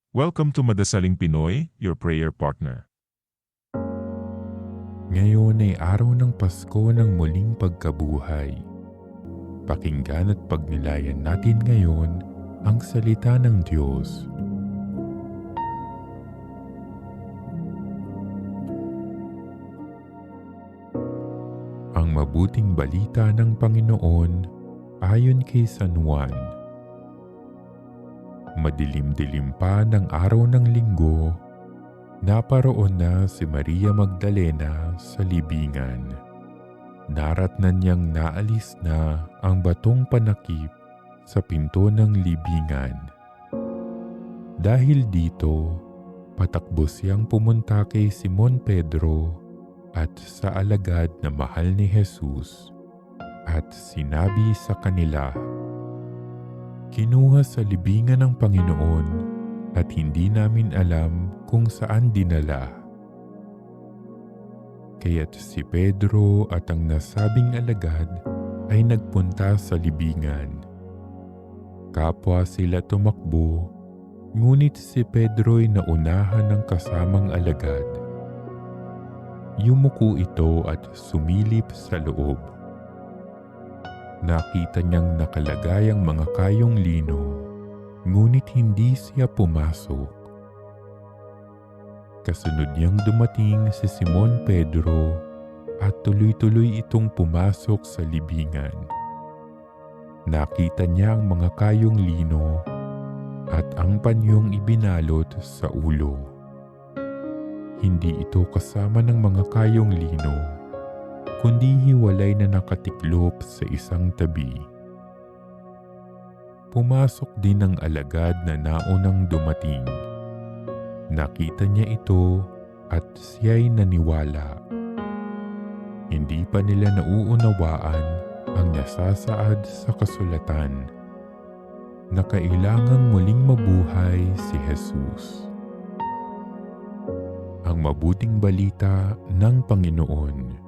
Welcome to Madasaling Pinoy, your prayer partner. Ngayon ay araw ng Pasko ng muling pagkabuhay. Pakinggan at pagnilayan natin ngayon ang salita ng Diyos. Ang mabuting balita ng Panginoon ayon kay San Juan. Madilim-dilim pa ng araw ng linggo, naparoon na si Maria Magdalena sa libingan. Naratnan niyang naalis na ang batong panakip sa pinto ng libingan. Dahil dito, patakbo siyang pumunta kay Simon Pedro at sa alagad na mahal ni Jesus at sinabi sa kanila, "Kinuha sa libingan ng Panginoon at hindi namin alam kung saan dinala." Kaya't si Pedro at ang nasabing alagad ay nagpunta sa libingan. Kapwa sila tumakbo, ngunit si Pedro'y naunahan ng kasamang alagad. Yumuko ito at sumilip sa loob. Nakita niyang nakalagay ang mga kayong lino, ngunit hindi siya pumasok. Kasunod niyang dumating si Simon Pedro at tuloy-tuloy itong pumasok sa libingan. Nakita niya ang mga kayong lino at ang panyong ibinalot sa ulo. Hindi ito kasama ng mga kayong lino, kundi hiwalay na nakatiklop sa isang tabi. Pumasok din ang alagad na naunang dumating. Nakita niya ito at siya'y naniwala. Hindi pa nila nauunawaan ang nasasaad sa kasulatan na kailangang muling mabuhay si Jesus. Ang mabuting balita ng Panginoon.